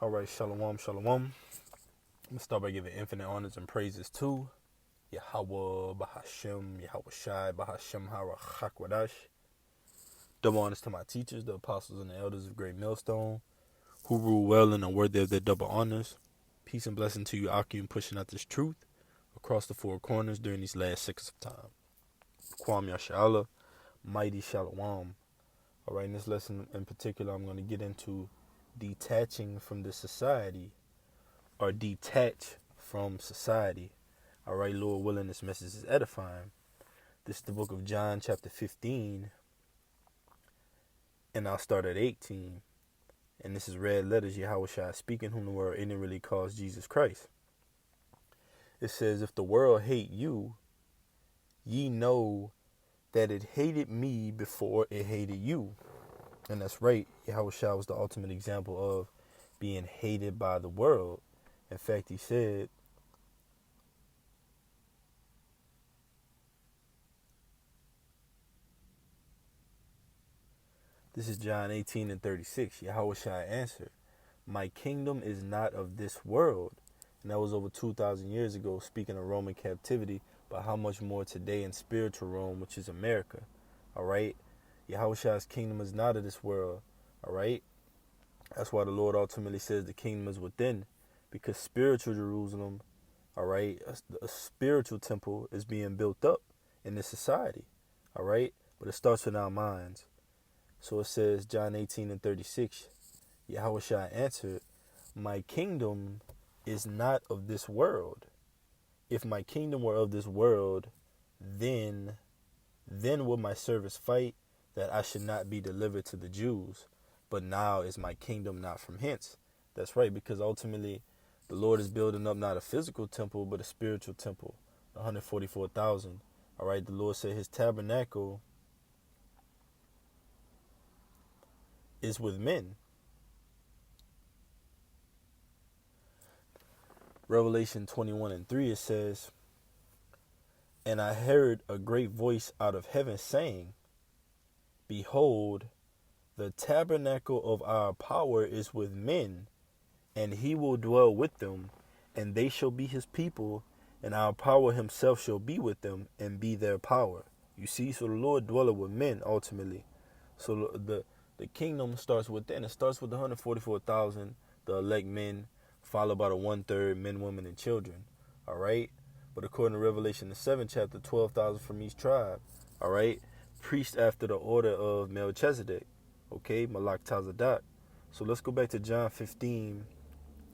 All right, shalom, shalom. I'm gonna start by giving infinite honors and praises to Yahweh, Bahashem, Yahweh Shai, Bahashem, Harachakwadash. Double honors to my teachers, the apostles and the elders of Great Millstone, who rule well and are worthy of their double honors. Peace and blessing to you, Akim, pushing out this truth across the four corners during these last seconds of time. Kwam Yashala, mighty Shalom. All right, in this lesson in particular, I'm going to get into detaching from the society, or detach from society. All right, Lord willing, this message is edifying. This is the book of John, chapter 15, and I'll start at 18. And this is red letters, Yahweh Shai speaking, whom the world ignorantly calls Jesus Christ. It says, if the world hate you, ye know that it hated me before it hated you. And that's right, Yahweh Shai was the ultimate example of being hated by the world. In fact, he said, this is John 18 and 36. Yahweh Shai answered, my kingdom is not of this world. And that was over 2,000 years ago, speaking of Roman captivity, but how much more today in spiritual Rome, which is America. All right? Yahweh Shai's kingdom is not of this world. All right? That's why the Lord ultimately says the kingdom is within, because spiritual Jerusalem, all right, a spiritual temple is being built up in this society. All right? But it starts with our minds. So it says, John 18 and 36, Yahweh Shai answered, my kingdom is not of this world. If my kingdom were of this world, then would my servants fight that I should not be delivered to the Jews. But now is my kingdom not from hence. That's right, because ultimately the Lord is building up not a physical temple, but a spiritual temple, 144,000. All right, the Lord said his tabernacle is with men. Revelation 21 and 3, it says, and I heard a great voice out of heaven saying, behold, the tabernacle of our power is with men, and he will dwell with them, and they shall be his people, and our power himself shall be with them, and be their power. You see, so the Lord dwelleth with men ultimately. So the kingdom starts within. It starts with the 144,000, the elect men, followed by the 1/3 men, women, and children. All right? But according to Revelation, the 7th chapter, 12,000 from each tribe. All right? Preached after the order of Melchizedek. Okay? Malak Tazadak. So let's go back to John 15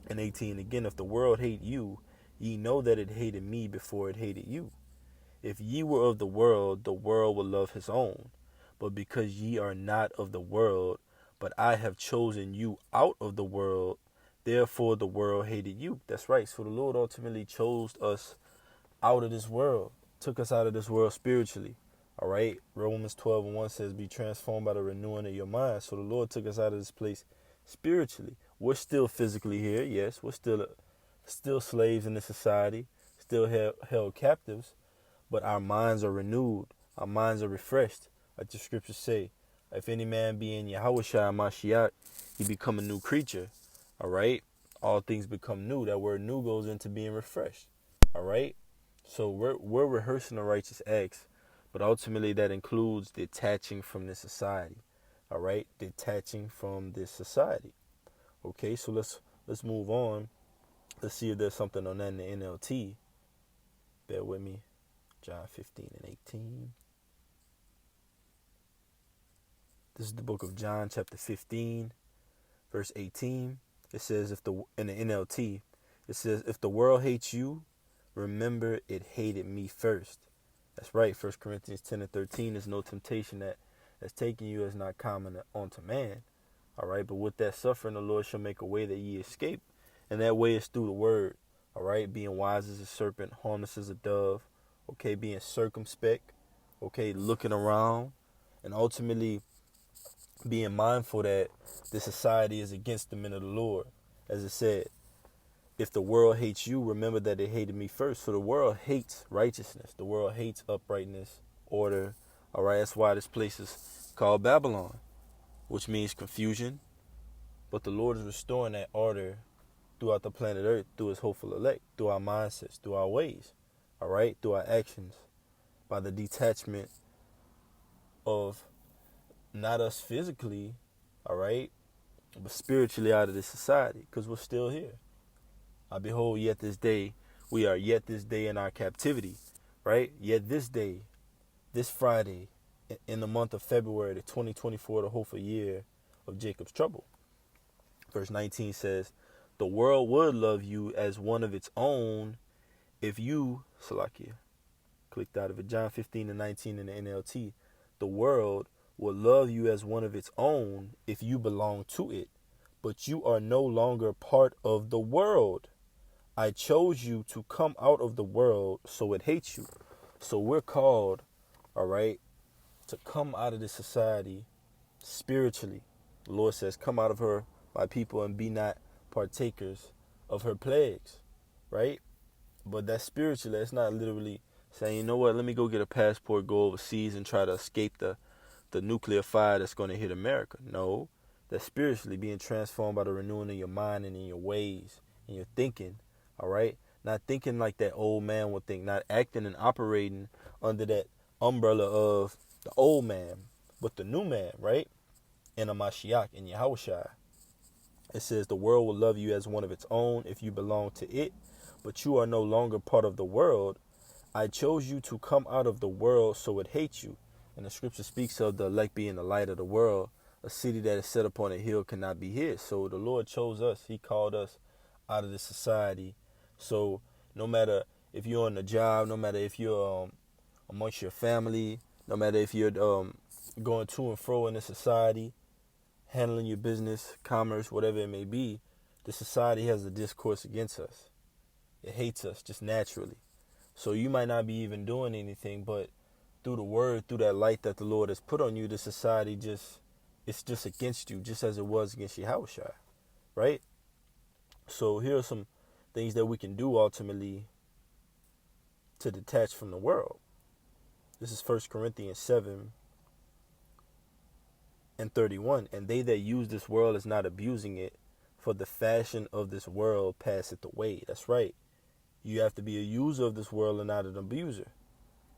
and 18. Again, if the world hate you, ye know that it hated me before it hated you. If ye were of the world would love his own. But because ye are not of the world, but I have chosen you out of the world, therefore the world hated you. That's right. So the Lord ultimately chose us out of this world, took us out of this world spiritually. All right. Romans 12 and 1 says, be transformed by the renewing of your mind. So the Lord took us out of this place spiritually. We're still physically here. Yes, we're still slaves in this society, still held captives, but our minds are renewed. Our minds are refreshed. Like the scriptures say, if any man be in Yahweh Shai Mashiach, he become a new creature. All right? All things become new. That word new goes into being refreshed. All right? So we're rehearsing the righteous acts, but ultimately that includes detaching from this society. All right? Detaching from this society. Okay, so let's move on. Let's see if there's something on that in the NLT. Bear with me. John 15 and 18. This is the book of John, chapter 15, verse 18. It says, in the NLT, it says, if the world hates you, remember it hated me first. That's right. 1 Corinthians 10 and 13, there's no temptation that's taken you as not common unto man. All right. But with that suffering, the Lord shall make a way that ye escape. And that way is through the word. All right. Being wise as a serpent, harmless as a dove. Okay. Being circumspect. Okay. Looking around. And ultimately being mindful that this society is against the men of the Lord. As it said, if the world hates you, remember that it hated me first. So the world hates righteousness. The world hates uprightness, order. All right, that's why this place is called Babylon, which means confusion, But the Lord is restoring that order throughout the planet Earth, through his hopeful elect, through our mindsets, through our ways, all right, through our actions, by the detachment of not us physically, all right, but spiritually out of this society, because we're still here. I behold, yet this day, we are yet this day in our captivity, right? Yet this day, this Friday, in the month of February, the 2024, the hopeful year of Jacob's trouble. Verse 19 says, the world would love you as one of its own if you, Salakia, clicked out of it, John 15:19 in the NLT, the world will love you as one of its own if you belong to it, but you are no longer part of the world. I chose you to come out of the world, so it hates you. So we're called, all right, to come out of this society spiritually. The Lord says, come out of her, my people, and be not partakers of her plagues, right? But that's spiritually. That's not literally saying, you know what, let me go get a passport, go overseas, and try to escape the nuclear fire that's going to hit America. No, that's spiritually being transformed by the renewing of your mind and in your ways and your thinking, all right? Not thinking like that old man would think, not acting and operating under that umbrella of the old man, but the new man, right? In a Mashiach, in Yahushua. It says the world will love you as one of its own if you belong to it, but you are no longer part of the world. I chose you to come out of the world, so it hates you. And the scripture speaks of the elect being the light of the world. A city that is set upon a hill cannot be hid. So the Lord chose us. He called us out of this society. So no matter if you're on the job, no matter if you're amongst your family, no matter if you're going to and fro in the society, handling your business, commerce, whatever it may be, the society has a discourse against us. It hates us just naturally. So you might not be even doing anything, but through the word, through that light that the Lord has put on you, the society it's just against you, just as it was against Yahushua, right? So here are some things that we can do ultimately to detach from the world. This is 1 Corinthians 7:31. And they that use this world is not abusing it, for the fashion of this world passeth away. That's right. You have to be a user of this world and not an abuser,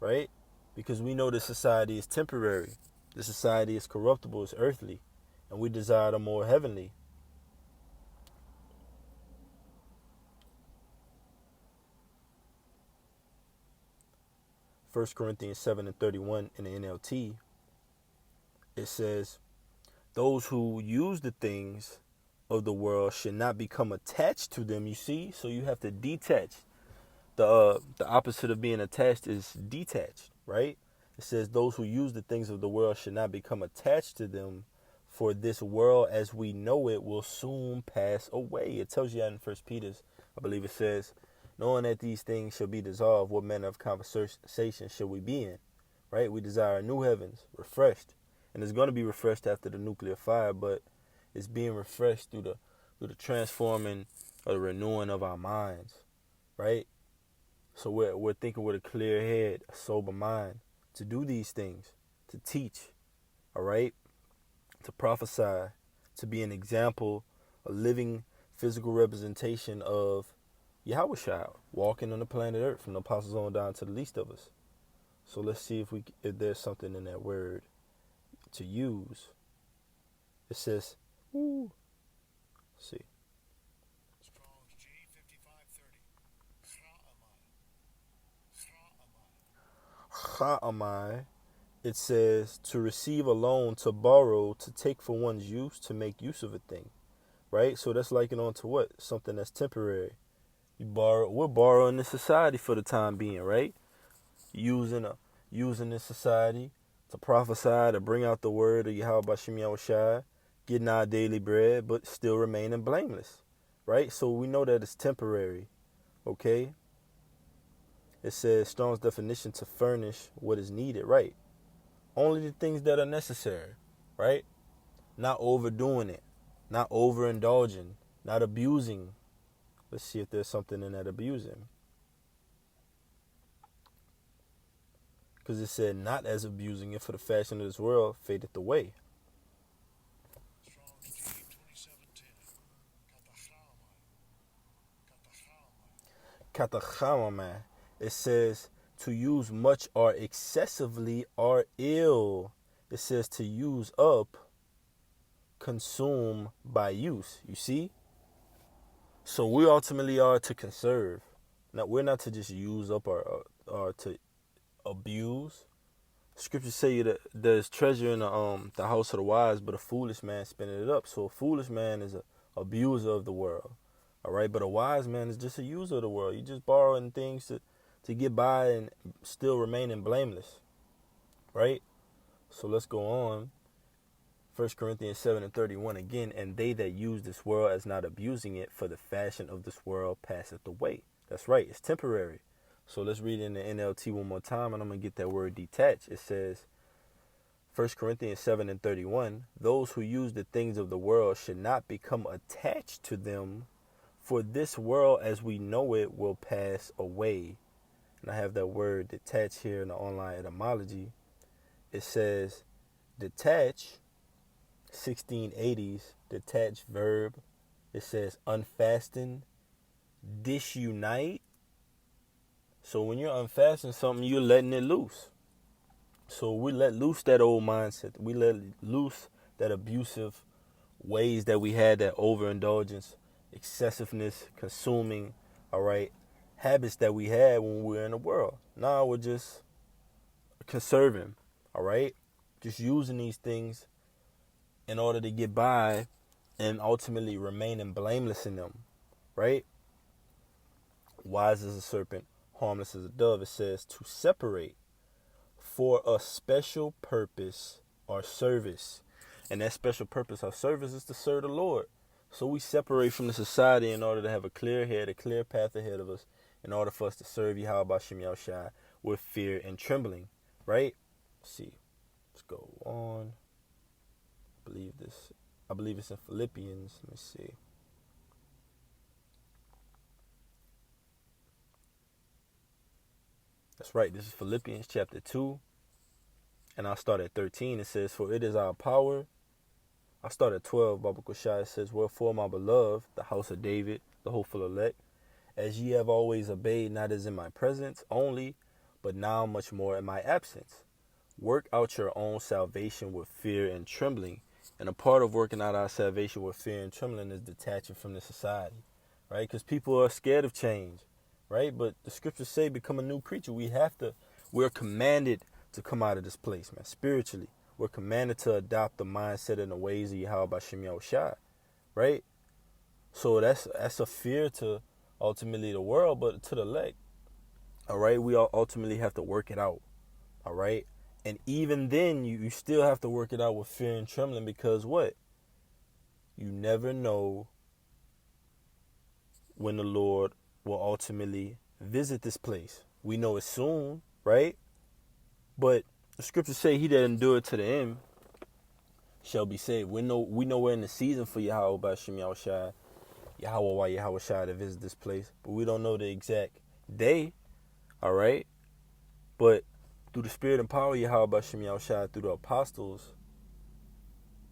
right? Because we know this society is temporary. This society is corruptible, it's earthly, and we desire the more heavenly. First Corinthians 7:31 in the NLT, it says, those who use the things of the world should not become attached to them, you see? So you have to detach. The opposite of being attached is detached, right? It says those who use the things of the world should not become attached to them, for this world as we know it will soon pass away. It tells you that in 1 Peter, I believe it says, knowing that these things shall be dissolved, what manner of conversation shall we be in, right? We desire new heavens, refreshed. And it's going to be refreshed after the nuclear fire, but it's being refreshed through the transforming or the renewing of our minds, right? So we're thinking with a clear head, a sober mind, to do these things, to teach, all right, to prophesy, to be an example, a living physical representation of Yahushua, walking on the planet Earth from the apostles on down to the least of us. So let's see if there's something in that word to use. It says, let's see. Cha'amai, it says to receive a loan, to borrow, to take for one's use, to make use of a thing, right? So that's likened on to what? Something that's temporary. We're borrowing this society for the time being, right? Using this society to prophesy, to bring out the word of Yahweh Bashim Yahushai, getting our daily bread, but still remaining blameless, right? So we know that it's temporary, okay? It says Strong's definition, to furnish what is needed, right? Only the things that are necessary, right? Not overdoing it, not overindulging, not abusing. Let's see if there's something in that abusing. Because it said not as abusing it, for the fashion of this world fadeth away. katachamaman. It says to use much or excessively or ill. It says to use up, consume by use. You see? So we ultimately are to conserve. Now we're not to just use up or to abuse. Scriptures say that there's treasure in the house of the wise, but a foolish man spending it up. So a foolish man is a abuser of the world. All right, but a wise man is just a user of the world. You just borrowing things to get by and still remaining blameless. Right? So let's go on. 1 Corinthians 7:31 again, and they that use this world as not abusing it, for the fashion of this world passeth away. That's right, it's temporary. So let's read in the NLT one more time, and I'm going to get that word detach. It says, 1 Corinthians 7:31, those who use the things of the world should not become attached to them, for this world as we know it will pass away. And I have that word detach here in the online etymology. It says, detach, 1680s, detached verb. It says unfasten, disunite. So when you're unfastening something, you're letting it loose. So we let loose that old mindset. We let loose that abusive ways that we had, that overindulgence, excessiveness, consuming, all right, habits that we had when we were in the world. Now we're just conserving, all right, just using these things in order to get by and ultimately remaining blameless in them, right? Wise as a serpent, harmless as a dove. It says to separate for a special purpose or service. And that special purpose or service is to serve the Lord. So we separate from the society in order to have a clear head, a clear path ahead of us, in order for us to serve Yahweh Shem Yahushai with fear and trembling, right? Let's see. Let's go on. I believe it's in Philippians. Let me see. That's right. This is Philippians chapter 2. And I'll start at 13. It says, for it is our power. I'll start at 12. Baba Kushai says, wherefore, my beloved, the house of David, the hopeful elect, as ye have always obeyed, not as in my presence only, but now much more in my absence. Work out your own salvation with fear and trembling. And a part of working out our salvation with fear and trembling is detaching from the society, right? Because people are scared of change, right? But the scriptures say become a new creature. We're commanded to come out of this place, man. Spiritually, we're commanded to adopt the mindset and the ways of Yahweh Shem Yahushai, right? So that's a fear to ultimately the world, but to the elect, all right? We all ultimately have to work it out, all right? And even then, you still have to work it out with fear and trembling, because what? You never know when the Lord will ultimately visit this place. We know it soon, right? But the scriptures say he that endureth to the end shall be saved. We know we're in the season for Yahweh by Shem Yahushai, Yahweh Shai to visit this place. But we don't know the exact day, all right? But through the spirit and power of Yahweh by Shem Yahushai, through the apostles,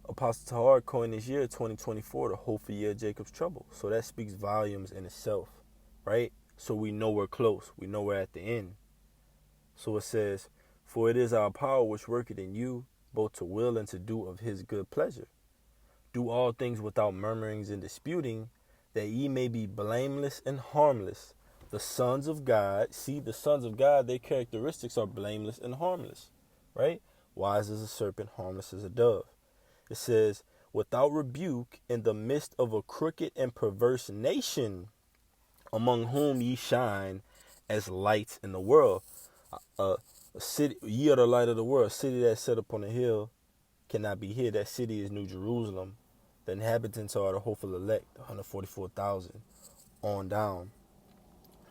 Apostle Tahar coined this year, 2024, the hopeful year of Jacob's trouble. So that speaks volumes in itself, right? So we know we're close. We know we're at the end. So it says, for it is our power which worketh in you, both to will and to do of his good pleasure. Do all things without murmurings and disputing, that ye may be blameless and harmless, the sons of God. See, the sons of God, their characteristics are blameless and harmless, right? Wise as a serpent, harmless as a dove. It says, without rebuke in the midst of a crooked and perverse nation, among whom ye shine as lights in the world. A city, ye are the light of the world. A city that's set up on a hill cannot be hid. That city is New Jerusalem. The inhabitants are the hopeful elect, 144,000 on down,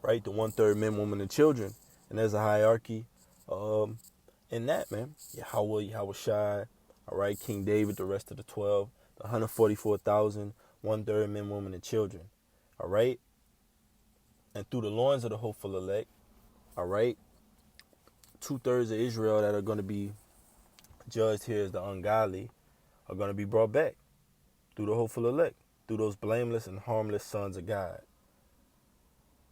right? The 1/3 men, women, and children. And there's a hierarchy in that, man. Yahweh Shai, all right, King David, the rest of the 12, the 144,000, 1/3 men, women, and children, all right? And through the loins of the hopeful elect, all right, 2/3 of Israel that are going to be judged here as the ungodly are going to be brought back through the hopeful elect, through those blameless and harmless sons of God.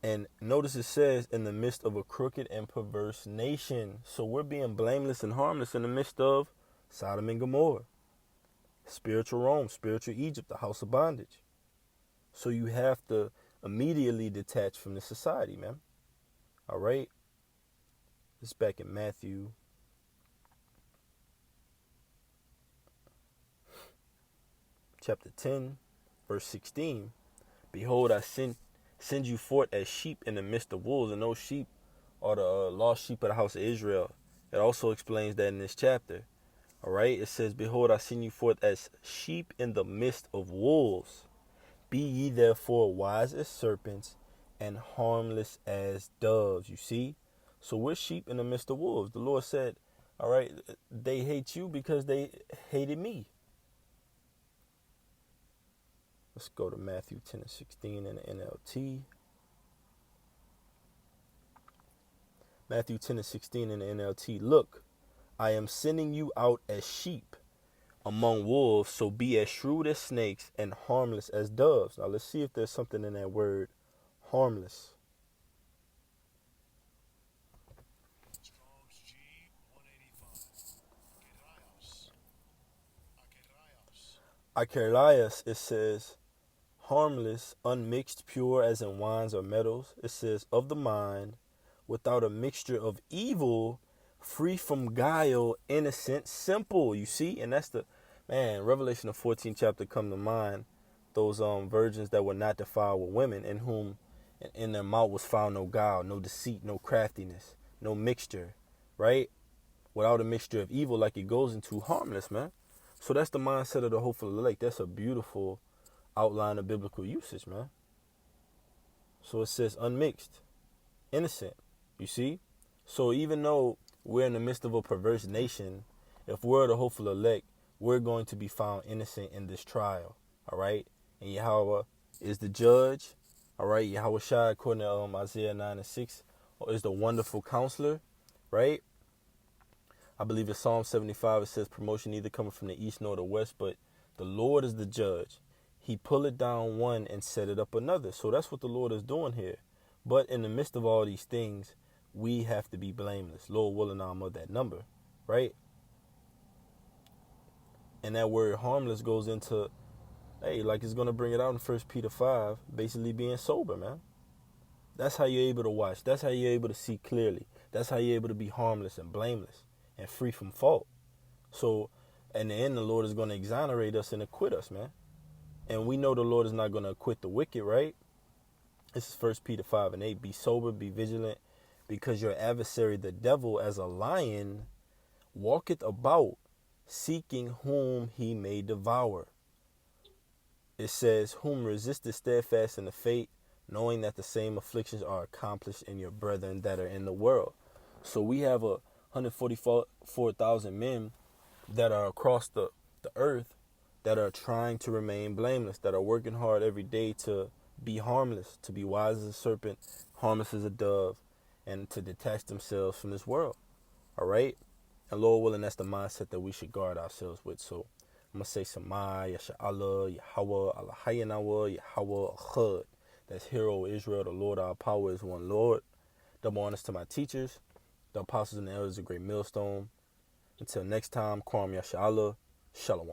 And notice it says, in the midst of a crooked and perverse nation. So we're being blameless and harmless in the midst of Sodom and Gomorrah, spiritual Rome, spiritual Egypt, the house of bondage. So you have to immediately detach from the society, man. All right? It's back in Matthew chapter 10, verse 16. Behold, I send you forth as sheep in the midst of wolves, and those sheep are the lost sheep of the house of Israel. It also explains that in this chapter. All right, it says, behold, I send you forth as sheep in the midst of wolves. Be ye therefore wise as serpents and harmless as doves. You see? So we're sheep in the midst of wolves. The Lord said, all right, they hate you because they hated me. Let's go to Matthew 10 and 16 in the NLT. Matthew 10 and 16 in the NLT. Look, I am sending you out as sheep among wolves, so be as shrewd as snakes and harmless as doves. Now let's see if there's something in that word, harmless. Strong's G 185. Akerlias, it says, harmless, unmixed, pure as in wines or metals. It says, of the mind, without a mixture of evil, free from guile, innocent, simple. You see? And that's the, man, Revelation the 14th chapter come to mind. Those virgins that were not defiled with women, in whom in their mouth was found no guile, no deceit, no craftiness, no mixture, right? Without a mixture of evil, like it goes into harmless, man. So that's the mindset of the hopeful elect. That's a beautiful outline of biblical usage, man. So it says unmixed, innocent. You see? So even though we're in the midst of a perverse nation, if we're the hopeful elect, we're going to be found innocent in this trial. All right? And Yahweh is the judge. All right? Yahweh Shai, according to Isaiah 9 and 6, is the wonderful counselor. Right? I believe in Psalm 75, it says promotion neither coming from the east nor the west, but the Lord is the judge. He pull it down one and set it up another. So that's what the Lord is doing here. But in the midst of all these things, we have to be blameless. Lord willing, I'm of that number, right? And that word harmless goes into, hey, like it's going to bring it out in 1 Peter 5, basically being sober, man. That's how you're able to watch. That's how you're able to see clearly. That's how you're able to be harmless and blameless and free from fault. So in the end, the Lord is going to exonerate us and acquit us, man. And we know the Lord is not going to acquit the wicked, right? This is 1 Peter 5 and 8. Be sober, be vigilant, because your adversary, the devil, as a lion, walketh about, seeking whom he may devour. It says, whom resisteth steadfast in the faith, knowing that the same afflictions are accomplished in your brethren that are in the world. So we have 144,000 men that are across the earth that are trying to remain blameless, that are working hard every day to be harmless, to be wise as a serpent, harmless as a dove, and to detach themselves from this world. All right? And Lord willing, that's the mindset that we should guard ourselves with. So I'm going to say Sama, Yasha'Allah, Yahweh, Allahayanawa, Yahweh, Achad. That's Hero Israel, the Lord our power is one Lord. Double honors to my teachers, the apostles and the elders of Great Millstone. Until next time, Kwam Yasha'Allah, Shalom.